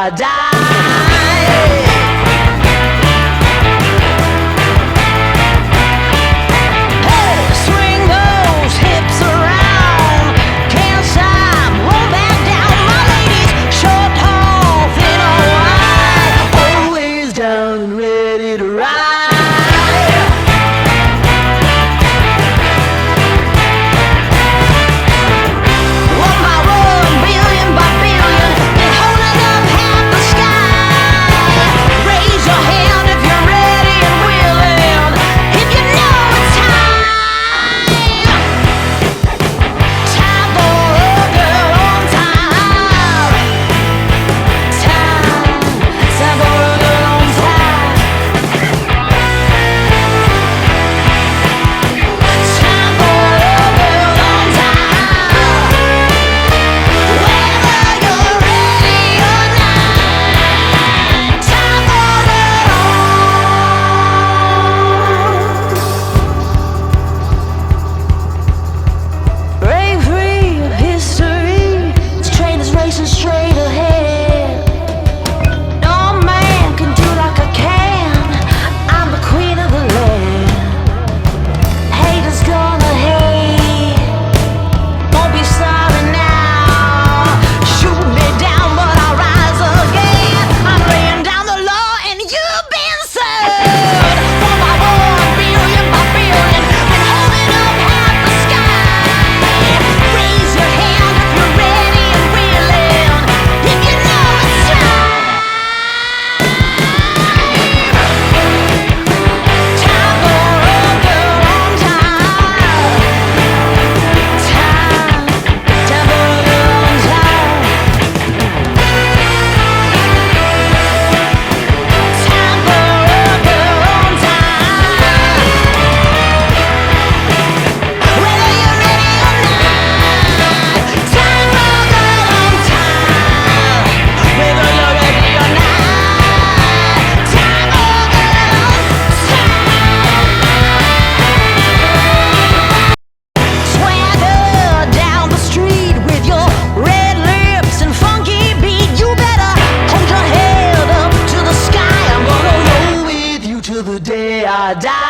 I die. Straight ahead, no man can do like I can. I'm the queen of the land. Haters gonna hate, won't be sorry now. Shoot me down, but I'll rise again. I'm laying down the law, and you've been served. 1 billion by billion, been holding up half the sky. Raise your hand if you're ready and willing. The day I die.